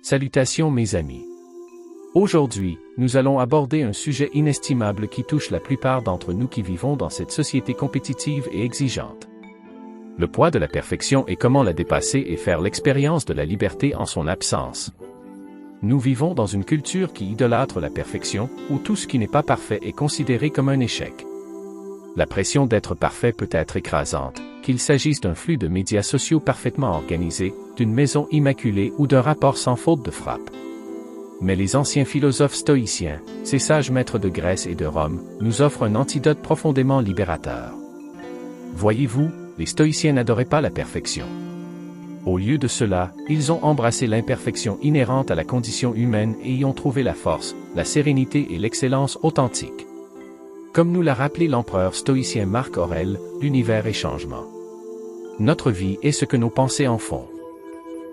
Salutations mes amis. Aujourd'hui, nous allons aborder un sujet inestimable qui touche la plupart d'entre nous qui vivons dans cette société compétitive et exigeante. Le poids de la perfection et comment la dépasser et faire l'expérience de la liberté en son absence. Nous vivons dans une culture qui idolâtre la perfection, où tout ce qui n'est pas parfait est considéré comme un échec. La pression d'être parfait peut être écrasante, qu'il s'agisse d'un flux de médias sociaux parfaitement organisé, d'une maison immaculée ou d'un rapport sans faute de frappe. Mais les anciens philosophes stoïciens, ces sages maîtres de Grèce et de Rome, nous offrent un antidote profondément libérateur. Voyez-vous, les stoïciens n'adoraient pas la perfection. Au lieu de cela, ils ont embrassé l'imperfection inhérente à la condition humaine et y ont trouvé la force, la sérénité et l'excellence authentique. Comme nous l'a rappelé l'empereur stoïcien Marc Aurèle, l'univers est changement. Notre vie est ce que nos pensées en font.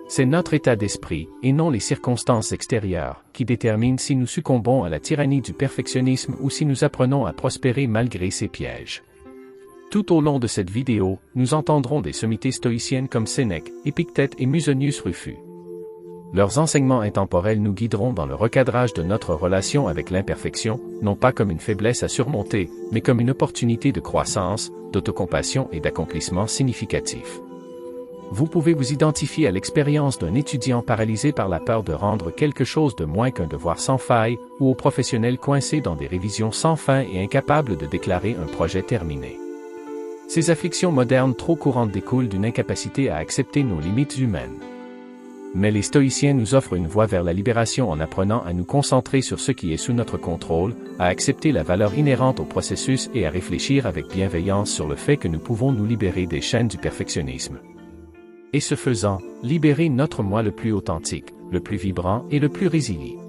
C'est notre état d'esprit, et non les circonstances extérieures, qui déterminent si nous succombons à la tyrannie du perfectionnisme ou si nous apprenons à prospérer malgré ces pièges. Tout au long de cette vidéo, nous entendrons des sommités stoïciennes comme Sénèque, Épictète et Musonius Rufus. Leurs enseignements intemporels nous guideront dans le recadrage de notre relation avec l'imperfection, non pas comme une faiblesse à surmonter, mais comme une opportunité de croissance, d'autocompassion et d'accomplissement significatif. Vous pouvez vous identifier à l'expérience d'un étudiant paralysé par la peur de rendre quelque chose de moins qu'un devoir sans faille, ou au professionnel coincé dans des révisions sans fin et incapable de déclarer un projet terminé. Ces afflictions modernes trop courantes découlent d'une incapacité à accepter nos limites humaines. Mais les stoïciens nous offrent une voie vers la libération en apprenant à nous concentrer sur ce qui est sous notre contrôle, à accepter la valeur inhérente au processus et à réfléchir avec bienveillance sur le fait que nous pouvons nous libérer des chaînes du perfectionnisme. Et ce faisant, libérer notre moi le plus authentique, le plus vibrant et le plus résilient.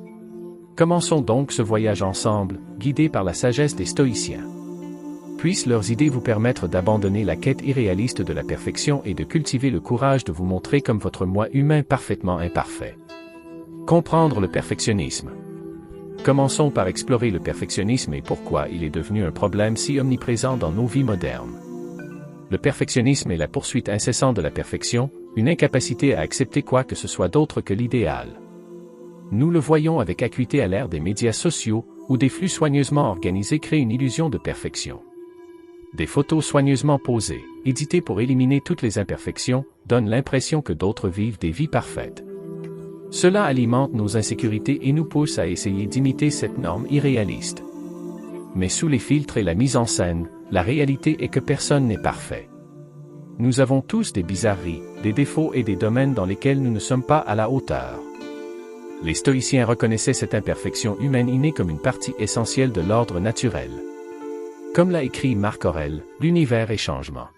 Commençons donc ce voyage ensemble, guidés par la sagesse des stoïciens. Puissent leurs idées vous permettre d'abandonner la quête irréaliste de la perfection et de cultiver le courage de vous montrer comme votre moi humain parfaitement imparfait. Comprendre le perfectionnisme. Commençons par explorer le perfectionnisme et pourquoi il est devenu un problème si omniprésent dans nos vies modernes. Le perfectionnisme est la poursuite incessante de la perfection, une incapacité à accepter quoi que ce soit d'autre que l'idéal. Nous le voyons avec acuité à l'ère des médias sociaux, où des flux soigneusement organisés créent une illusion de perfection. Des photos soigneusement posées, éditées pour éliminer toutes les imperfections, donnent l'impression que d'autres vivent des vies parfaites. Cela alimente nos insécurités et nous pousse à essayer d'imiter cette norme irréaliste. Mais sous les filtres et la mise en scène, la réalité est que personne n'est parfait. Nous avons tous des bizarreries, des défauts et des domaines dans lesquels nous ne sommes pas à la hauteur. Les stoïciens reconnaissaient cette imperfection humaine innée comme une partie essentielle de l'ordre naturel. Comme l'a écrit Marc Aurèle, l'univers est changement.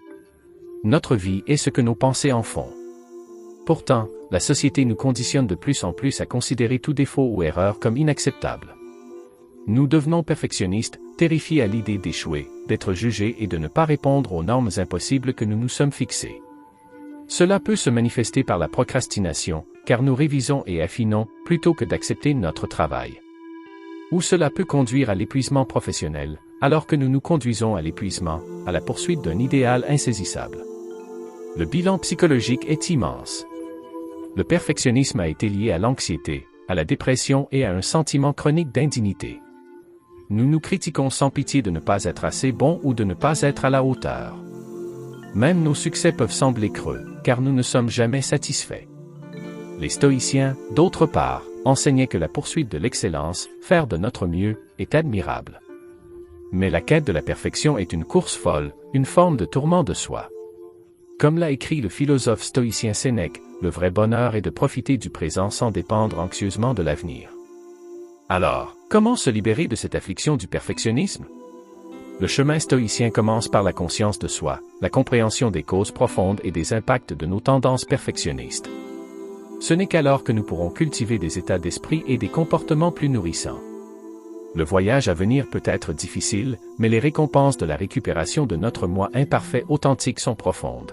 Notre vie est ce que nos pensées en font. Pourtant, la société nous conditionne de plus en plus à considérer tout défaut ou erreur comme inacceptable. Nous devenons perfectionnistes, terrifiés à l'idée d'échouer, d'être jugés et de ne pas répondre aux normes impossibles que nous nous sommes fixées. Cela peut se manifester par la procrastination, car nous révisons et affinons, plutôt que d'accepter notre travail. Ou cela peut conduire à l'épuisement professionnel, alors que nous nous conduisons à l'épuisement, à la poursuite d'un idéal insaisissable. Le bilan psychologique est immense. Le perfectionnisme a été lié à l'anxiété, à la dépression et à un sentiment chronique d'indignité. Nous nous critiquons sans pitié de ne pas être assez bons ou de ne pas être à la hauteur. Même nos succès peuvent sembler creux, car nous ne sommes jamais satisfaits. Les stoïciens, d'autre part, enseignaient que la poursuite de l'excellence, faire de notre mieux, est admirable. Mais la quête de la perfection est une course folle, une forme de tourment de soi. Comme l'a écrit le philosophe stoïcien Sénèque, le vrai bonheur est de profiter du présent sans dépendre anxieusement de l'avenir. Alors, comment se libérer de cette affliction du perfectionnisme? Le chemin stoïcien commence par la conscience de soi, la compréhension des causes profondes et des impacts de nos tendances perfectionnistes. Ce n'est qu'alors que nous pourrons cultiver des états d'esprit et des comportements plus nourrissants. Le voyage à venir peut être difficile, mais les récompenses de la récupération de notre moi imparfait authentique sont profondes.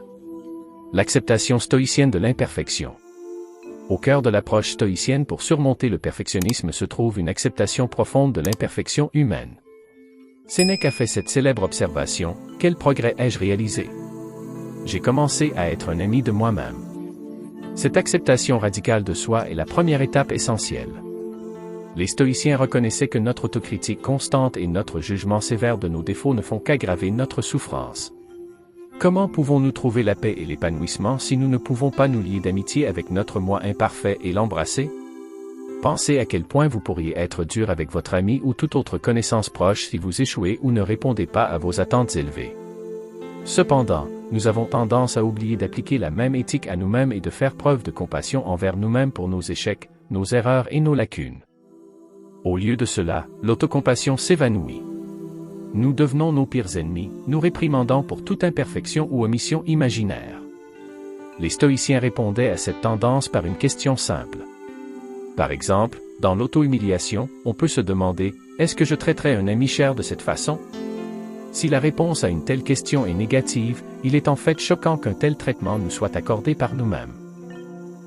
L'acceptation stoïcienne de l'imperfection. Au cœur de l'approche stoïcienne pour surmonter le perfectionnisme se trouve une acceptation profonde de l'imperfection humaine. Sénèque a fait cette célèbre observation: « Quel progrès ai-je réalisé? J'ai commencé à être un ami de moi-même. » Cette acceptation radicale de soi est la première étape essentielle. Les stoïciens reconnaissaient que notre autocritique constante et notre jugement sévère de nos défauts ne font qu'aggraver notre souffrance. Comment pouvons-nous trouver la paix et l'épanouissement si nous ne pouvons pas nous lier d'amitié avec notre moi imparfait et l'embrasser? Pensez à quel point vous pourriez être dur avec votre ami ou toute autre connaissance proche si vous échouez ou ne répondez pas à vos attentes élevées. Cependant, nous avons tendance à oublier d'appliquer la même éthique à nous-mêmes et de faire preuve de compassion envers nous-mêmes pour nos échecs, nos erreurs et nos lacunes. Au lieu de cela, l'autocompassion s'évanouit. Nous devenons nos pires ennemis, nous réprimandant pour toute imperfection ou omission imaginaire. Les stoïciens répondaient à cette tendance par une question simple. Par exemple, dans l'auto-humiliation, on peut se demander « Est-ce que je traiterais un ami cher de cette façon ?» Si la réponse à une telle question est négative, il est en fait choquant qu'un tel traitement nous soit accordé par nous-mêmes.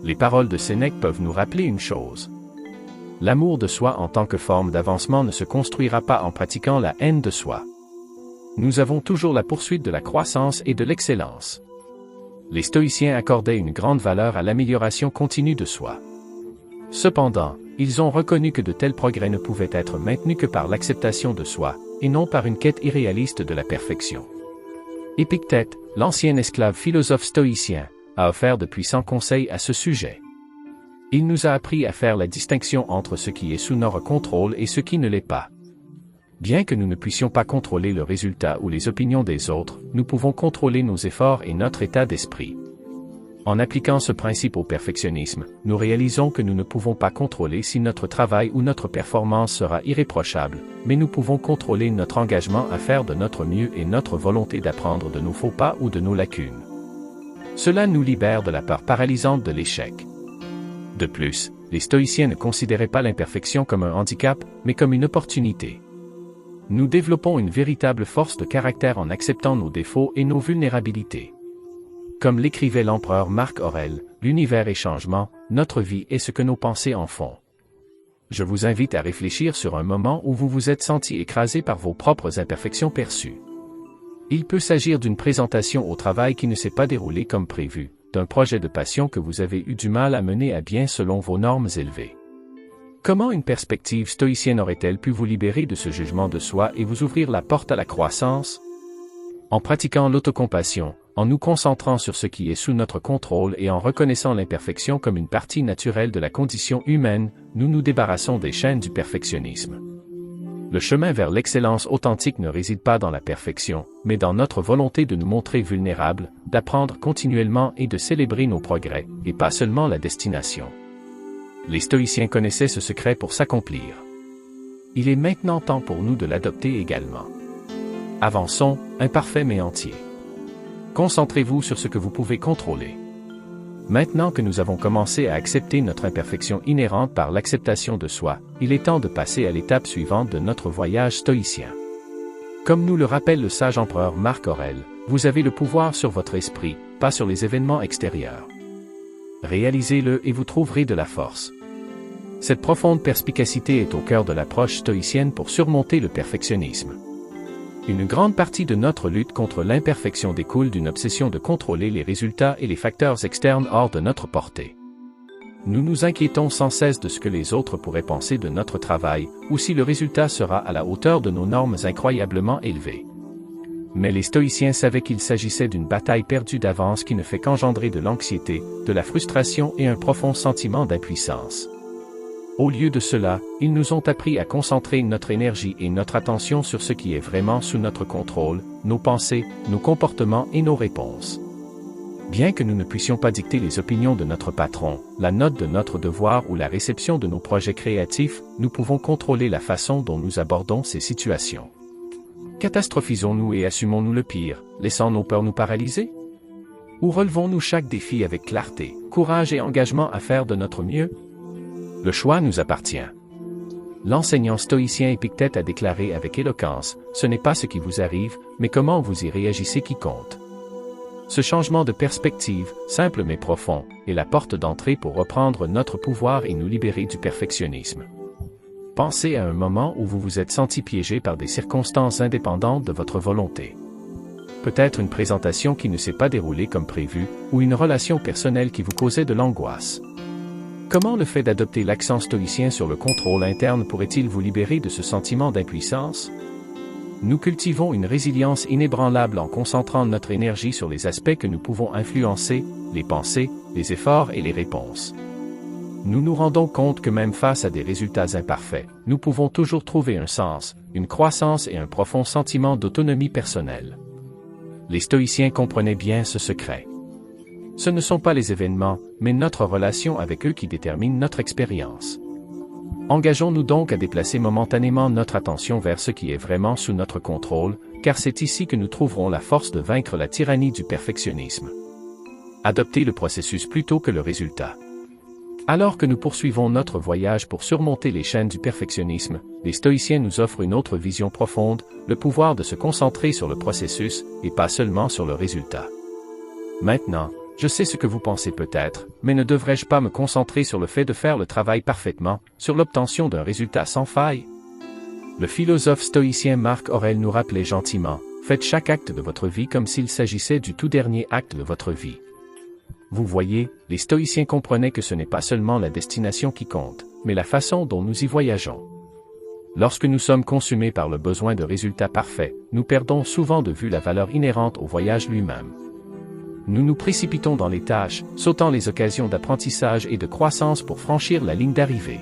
Les paroles de Sénèque peuvent nous rappeler une chose. L'amour de soi en tant que forme d'avancement ne se construira pas en pratiquant la haine de soi. Nous avons toujours la poursuite de la croissance et de l'excellence. Les stoïciens accordaient une grande valeur à l'amélioration continue de soi. Cependant, ils ont reconnu que de tels progrès ne pouvaient être maintenus que par l'acceptation de soi, et non par une quête irréaliste de la perfection. Épictète, l'ancien esclave philosophe stoïcien, a offert de puissants conseils à ce sujet. Il nous a appris à faire la distinction entre ce qui est sous notre contrôle et ce qui ne l'est pas. Bien que nous ne puissions pas contrôler le résultat ou les opinions des autres, nous pouvons contrôler nos efforts et notre état d'esprit. En appliquant ce principe au perfectionnisme, nous réalisons que nous ne pouvons pas contrôler si notre travail ou notre performance sera irréprochable, mais nous pouvons contrôler notre engagement à faire de notre mieux et notre volonté d'apprendre de nos faux pas ou de nos lacunes. Cela nous libère de la peur paralysante de l'échec. De plus, les stoïciens ne considéraient pas l'imperfection comme un handicap, mais comme une opportunité. Nous développons une véritable force de caractère en acceptant nos défauts et nos vulnérabilités. Comme l'écrivait l'empereur Marc Aurèle, l'univers est changement, notre vie est ce que nos pensées en font. Je vous invite à réfléchir sur un moment où vous vous êtes senti écrasé par vos propres imperfections perçues. Il peut s'agir d'une présentation au travail qui ne s'est pas déroulée comme prévu, d'un projet de passion que vous avez eu du mal à mener à bien selon vos normes élevées. Comment une perspective stoïcienne aurait-elle pu vous libérer de ce jugement de soi et vous ouvrir la porte à la croissance? En pratiquant l'autocompassion, en nous concentrant sur ce qui est sous notre contrôle et en reconnaissant l'imperfection comme une partie naturelle de la condition humaine, nous nous débarrassons des chaînes du perfectionnisme. Le chemin vers l'excellence authentique ne réside pas dans la perfection, mais dans notre volonté de nous montrer vulnérables, d'apprendre continuellement et de célébrer nos progrès, et pas seulement la destination. Les stoïciens connaissaient ce secret pour s'accomplir. Il est maintenant temps pour nous de l'adopter également. Avançons, imparfaits mais entiers. Concentrez-vous sur ce que vous pouvez contrôler. Maintenant que nous avons commencé à accepter notre imperfection inhérente par l'acceptation de soi, il est temps de passer à l'étape suivante de notre voyage stoïcien. Comme nous le rappelle le sage empereur Marc Aurèle, vous avez le pouvoir sur votre esprit, pas sur les événements extérieurs. Réalisez-le et vous trouverez de la force. Cette profonde perspicacité est au cœur de l'approche stoïcienne pour surmonter le perfectionnisme. Une grande partie de notre lutte contre l'imperfection découle d'une obsession de contrôler les résultats et les facteurs externes hors de notre portée. Nous nous inquiétons sans cesse de ce que les autres pourraient penser de notre travail, ou si le résultat sera à la hauteur de nos normes incroyablement élevées. Mais les stoïciens savaient qu'il s'agissait d'une bataille perdue d'avance qui ne fait qu'engendrer de l'anxiété, de la frustration et un profond sentiment d'impuissance. Au lieu de cela, ils nous ont appris à concentrer notre énergie et notre attention sur ce qui est vraiment sous notre contrôle, nos pensées, nos comportements et nos réponses. Bien que nous ne puissions pas dicter les opinions de notre patron, la note de notre devoir ou la réception de nos projets créatifs, nous pouvons contrôler la façon dont nous abordons ces situations. Catastrophisons-nous et assumons-nous le pire, laissant nos peurs nous paralyser? Ou relevons-nous chaque défi avec clarté, courage et engagement à faire de notre mieux? Le choix nous appartient. L'enseignant stoïcien Épictète a déclaré avec éloquence, « Ce n'est pas ce qui vous arrive, mais comment vous y réagissez qui compte. » Ce changement de perspective, simple mais profond, est la porte d'entrée pour reprendre notre pouvoir et nous libérer du perfectionnisme. Pensez à un moment où vous vous êtes senti piégé par des circonstances indépendantes de votre volonté. peut-être une présentation qui ne s'est pas déroulée comme prévu, ou une relation personnelle qui vous causait de l'angoisse. Comment le fait d'adopter l'accent stoïcien sur le contrôle interne pourrait-il vous libérer de ce sentiment d'impuissance? Nous cultivons une résilience inébranlable en concentrant notre énergie sur les aspects que nous pouvons influencer, les pensées, les efforts et les réponses. Nous nous rendons compte que même face à des résultats imparfaits, nous pouvons toujours trouver un sens, une croissance et un profond sentiment d'autonomie personnelle. Les stoïciens comprenaient bien ce secret. Ce ne sont pas les événements, mais notre relation avec eux qui déterminent notre expérience. Engageons-nous donc à déplacer momentanément notre attention vers ce qui est vraiment sous notre contrôle, car c'est ici que nous trouverons la force de vaincre la tyrannie du perfectionnisme. Adoptez le processus plutôt que le résultat. Alors que nous poursuivons notre voyage pour surmonter les chaînes du perfectionnisme, les stoïciens nous offrent une autre vision profonde, le pouvoir de se concentrer sur le processus, et pas seulement sur le résultat. Maintenant, je sais ce que vous pensez peut-être, mais ne devrais-je pas me concentrer sur le fait de faire le travail parfaitement, sur l'obtention d'un résultat sans faille? Le philosophe stoïcien Marc Aurèle nous rappelait gentiment, faites chaque acte de votre vie comme s'il s'agissait du tout dernier acte de votre vie. Vous voyez, les stoïciens comprenaient que ce n'est pas seulement la destination qui compte, mais la façon dont nous y voyageons. Lorsque nous sommes consumés par le besoin de résultats parfaits, nous perdons souvent de vue la valeur inhérente au voyage lui-même. Nous nous précipitons dans les tâches, sautant les occasions d'apprentissage et de croissance pour franchir la ligne d'arrivée.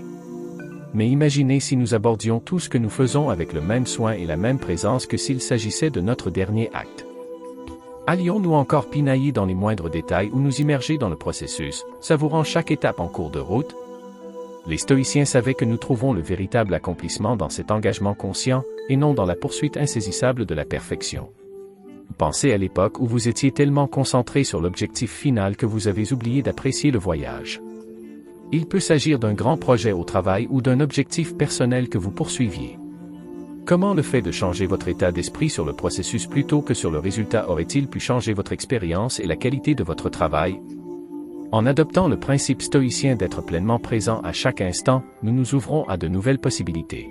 Mais imaginez si nous abordions tout ce que nous faisons avec le même soin et la même présence que s'il s'agissait de notre dernier acte. Allions-nous encore pinailler dans les moindres détails ou nous immerger dans le processus, savourant chaque étape en cours de route? Les stoïciens savaient que nous trouvons le véritable accomplissement dans cet engagement conscient, et non dans la poursuite insaisissable de la perfection. Pensez à l'époque où vous étiez tellement concentré sur l'objectif final que vous avez oublié d'apprécier le voyage. Il peut s'agir d'un grand projet au travail ou d'un objectif personnel que vous poursuiviez. Comment le fait de changer votre état d'esprit sur le processus plutôt que sur le résultat aurait-il pu changer votre expérience et la qualité de votre travail? En adoptant le principe stoïcien d'être pleinement présent à chaque instant, nous nous ouvrons à de nouvelles possibilités.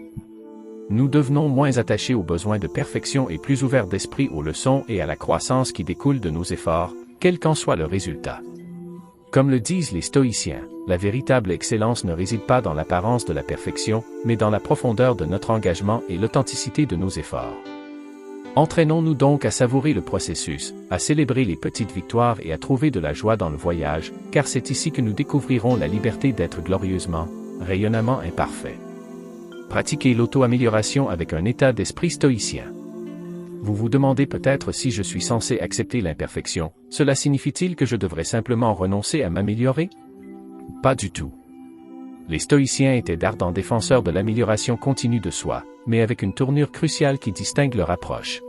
Nous devenons moins attachés aux besoins de perfection et plus ouverts d'esprit aux leçons et à la croissance qui découlent de nos efforts, quel qu'en soit le résultat. Comme le disent les stoïciens, la véritable excellence ne réside pas dans l'apparence de la perfection, mais dans la profondeur de notre engagement et l'authenticité de nos efforts. Entraînons-nous donc à savourer le processus, à célébrer les petites victoires et à trouver de la joie dans le voyage, car c'est ici que nous découvrirons la liberté d'être glorieusement, rayonnamment imparfait. Pratiquez l'auto-amélioration avec un état d'esprit stoïcien. Vous vous demandez peut-être si je suis censé accepter l'imperfection, cela signifie-t-il que je devrais simplement renoncer à m'améliorer? Pas du tout. Les stoïciens étaient d'ardents défenseurs de l'amélioration continue de soi, mais avec une tournure cruciale qui distingue leur approche.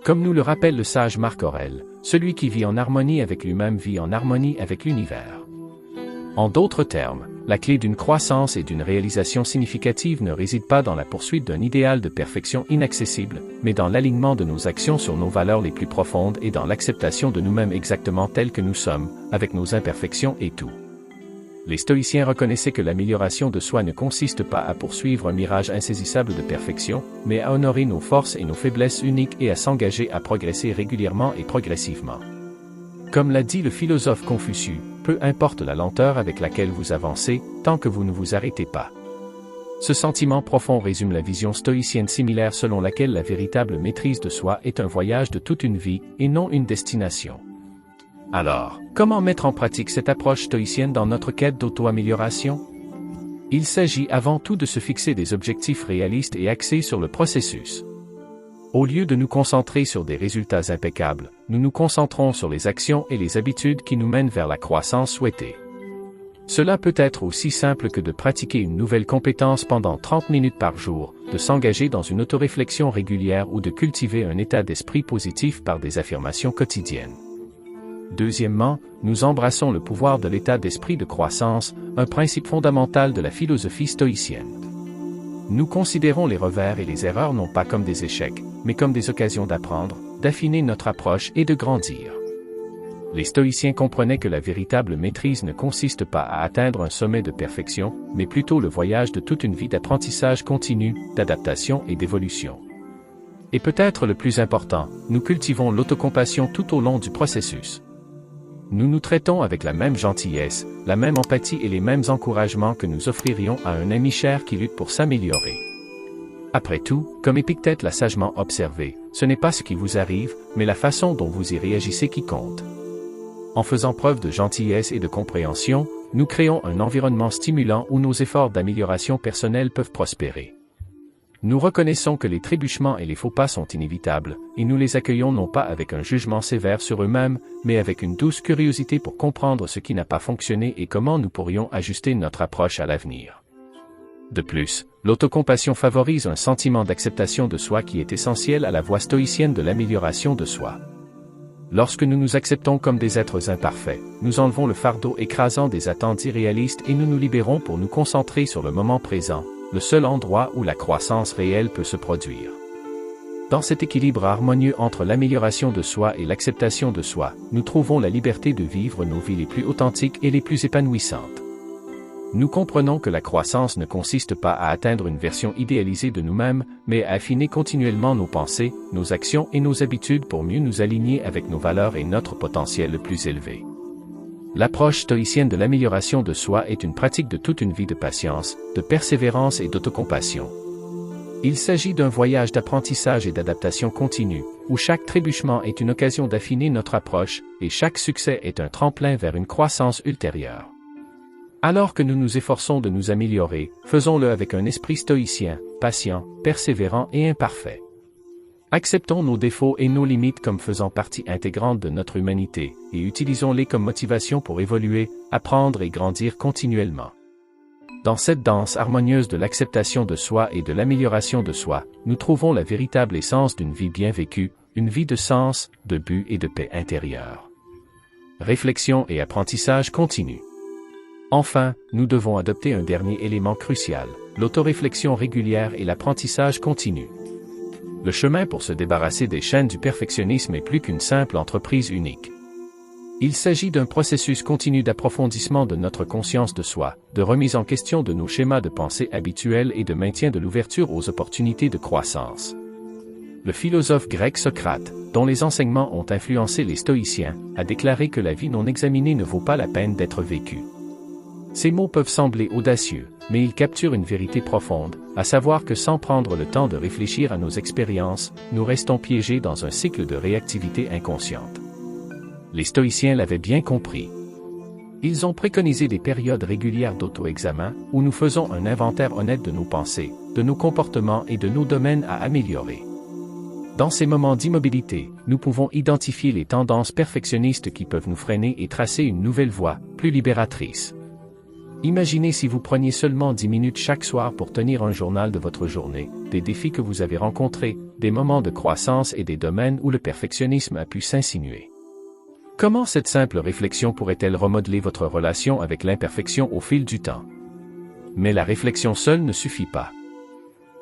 Comme nous le rappelle le sage Marc Aurèle, celui qui vit en harmonie avec lui-même vit en harmonie avec l'univers. En d'autres termes, la clé d'une croissance et d'une réalisation significative ne réside pas dans la poursuite d'un idéal de perfection inaccessible, mais dans l'alignement de nos actions sur nos valeurs les plus profondes et dans l'acceptation de nous-mêmes exactement tels que nous sommes, avec nos imperfections et tout. Les stoïciens reconnaissaient que l'amélioration de soi ne consiste pas à poursuivre un mirage insaisissable de perfection, mais à honorer nos forces et nos faiblesses uniques et à s'engager à progresser régulièrement et progressivement. Comme l'a dit le philosophe Confucius, peu importe la lenteur avec laquelle vous avancez, tant que vous ne vous arrêtez pas. Ce sentiment profond résume la vision stoïcienne similaire selon laquelle la véritable maîtrise de soi est un voyage de toute une vie, et non une destination. Alors, comment mettre en pratique cette approche stoïcienne dans notre quête d'auto-amélioration? Il s'agit avant tout de se fixer des objectifs réalistes et axés sur le processus. Au lieu de nous concentrer sur des résultats impeccables, nous nous concentrons sur les actions et les habitudes qui nous mènent vers la croissance souhaitée. Cela peut être aussi simple que de pratiquer une nouvelle compétence pendant 30 minutes par jour, de s'engager dans une autoréflexion régulière ou de cultiver un état d'esprit positif par des affirmations quotidiennes. Deuxièmement, nous embrassons le pouvoir de l'état d'esprit de croissance, un principe fondamental de la philosophie stoïcienne. Nous considérons les revers et les erreurs non pas comme des échecs, mais comme des occasions d'apprendre, d'affiner notre approche et de grandir. Les stoïciens comprenaient que la véritable maîtrise ne consiste pas à atteindre un sommet de perfection, mais plutôt le voyage de toute une vie d'apprentissage continu, d'adaptation et d'évolution. Et peut-être le plus important, nous cultivons l'autocompassion tout au long du processus. Nous nous traitons avec la même gentillesse, la même empathie et les mêmes encouragements que nous offririons à un ami cher qui lutte pour s'améliorer. Après tout, comme Épictète l'a sagement observé, ce n'est pas ce qui vous arrive, mais la façon dont vous y réagissez qui compte. En faisant preuve de gentillesse et de compréhension, nous créons un environnement stimulant où nos efforts d'amélioration personnelle peuvent prospérer. Nous reconnaissons que les trébuchements et les faux pas sont inévitables, et nous les accueillons non pas avec un jugement sévère sur eux-mêmes, mais avec une douce curiosité pour comprendre ce qui n'a pas fonctionné et comment nous pourrions ajuster notre approche à l'avenir. De plus, l'autocompassion favorise un sentiment d'acceptation de soi qui est essentiel à la voie stoïcienne de l'amélioration de soi. Lorsque nous nous acceptons comme des êtres imparfaits, nous enlevons le fardeau écrasant des attentes irréalistes et nous nous libérons pour nous concentrer sur le moment présent, le seul endroit où la croissance réelle peut se produire. Dans cet équilibre harmonieux entre l'amélioration de soi et l'acceptation de soi, nous trouvons la liberté de vivre nos vies les plus authentiques et les plus épanouissantes. Nous comprenons que la croissance ne consiste pas à atteindre une version idéalisée de nous-mêmes, mais à affiner continuellement nos pensées, nos actions et nos habitudes pour mieux nous aligner avec nos valeurs et notre potentiel le plus élevé. L'approche stoïcienne de l'amélioration de soi est une pratique de toute une vie de patience, de persévérance et d'autocompassion. Il s'agit d'un voyage d'apprentissage et d'adaptation continue, où chaque trébuchement est une occasion d'affiner notre approche, et chaque succès est un tremplin vers une croissance ultérieure. Alors que nous nous efforçons de nous améliorer, faisons-le avec un esprit stoïcien, patient, persévérant et imparfait. Acceptons nos défauts et nos limites comme faisant partie intégrante de notre humanité, et utilisons-les comme motivation pour évoluer, apprendre et grandir continuellement. Dans cette danse harmonieuse de l'acceptation de soi et de l'amélioration de soi, nous trouvons la véritable essence d'une vie bien vécue, une vie de sens, de but et de paix intérieure. Réflexion et apprentissage continu. Enfin, nous devons adopter un dernier élément crucial, l'autoréflexion régulière et l'apprentissage continu. Le chemin pour se débarrasser des chaînes du perfectionnisme est plus qu'une simple entreprise unique. Il s'agit d'un processus continu d'approfondissement de notre conscience de soi, de remise en question de nos schémas de pensée habituels et de maintien de l'ouverture aux opportunités de croissance. Le philosophe grec Socrate, dont les enseignements ont influencé les stoïciens, a déclaré que la vie non examinée ne vaut pas la peine d'être vécue. Ces mots peuvent sembler audacieux, mais ils capturent une vérité profonde, à savoir que sans prendre le temps de réfléchir à nos expériences, nous restons piégés dans un cycle de réactivité inconsciente. Les stoïciens l'avaient bien compris. Ils ont préconisé des périodes régulières d'auto-examen, où nous faisons un inventaire honnête de nos pensées, de nos comportements et de nos domaines à améliorer. Dans ces moments d'immobilité, nous pouvons identifier les tendances perfectionnistes qui peuvent nous freiner et tracer une nouvelle voie, plus libératrice. Imaginez si vous preniez seulement 10 minutes chaque soir pour tenir un journal de votre journée, des défis que vous avez rencontrés, des moments de croissance et des domaines où le perfectionnisme a pu s'insinuer. Comment cette simple réflexion pourrait-elle remodeler votre relation avec l'imperfection au fil du temps? Mais la réflexion seule ne suffit pas.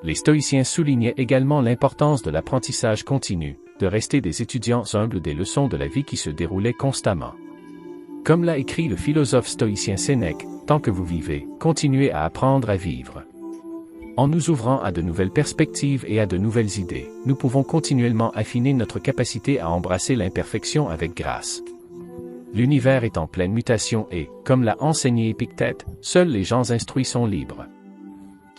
Les stoïciens soulignaient également l'importance de l'apprentissage continu, de rester des étudiants humbles des leçons de la vie qui se déroulaient constamment. Comme l'a écrit le philosophe stoïcien Sénèque, tant que vous vivez, continuez à apprendre à vivre. En nous ouvrant à de nouvelles perspectives et à de nouvelles idées, nous pouvons continuellement affiner notre capacité à embrasser l'imperfection avec grâce. L'univers est en pleine mutation et, comme l'a enseigné Épictète, seuls les gens instruits sont libres.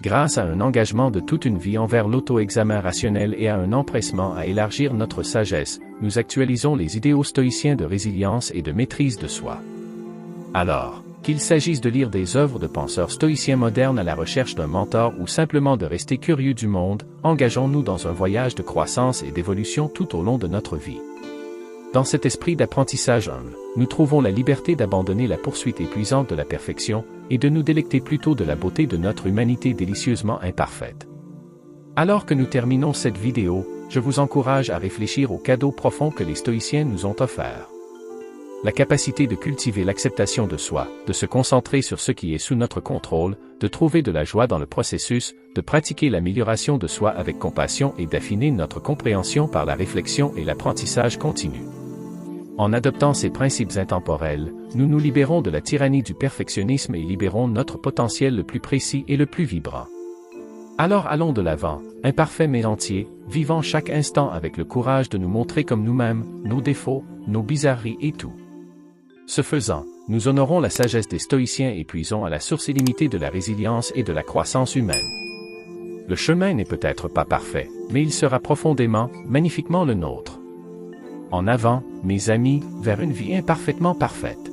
Grâce à un engagement de toute une vie envers l'auto-examen rationnel et à un empressement à élargir notre sagesse, nous actualisons les idéaux stoïciens de résilience et de maîtrise de soi. Alors, qu'il s'agisse de lire des œuvres de penseurs stoïciens modernes à la recherche d'un mentor ou simplement de rester curieux du monde, engageons-nous dans un voyage de croissance et d'évolution tout au long de notre vie. Dans cet esprit d'apprentissage humble, nous trouvons la liberté d'abandonner la poursuite épuisante de la perfection et de nous délecter plutôt de la beauté de notre humanité délicieusement imparfaite. Alors que nous terminons cette vidéo, je vous encourage à réfléchir au cadeau profond que les stoïciens nous ont offert. La capacité de cultiver l'acceptation de soi, de se concentrer sur ce qui est sous notre contrôle, de trouver de la joie dans le processus, de pratiquer l'amélioration de soi avec compassion et d'affiner notre compréhension par la réflexion et l'apprentissage continu. En adoptant ces principes intemporels, nous nous libérons de la tyrannie du perfectionnisme et libérons notre potentiel le plus précis et le plus vibrant. Alors allons de l'avant, imparfaits mais entiers, vivant chaque instant avec le courage de nous montrer comme nous-mêmes, nos défauts, nos bizarreries et tout. Ce faisant, nous honorons la sagesse des stoïciens et puisons à la source illimitée de la résilience et de la croissance humaine. Le chemin n'est peut-être pas parfait, mais il sera profondément, magnifiquement le nôtre. En avant, mes amis, vers une vie imparfaitement parfaite.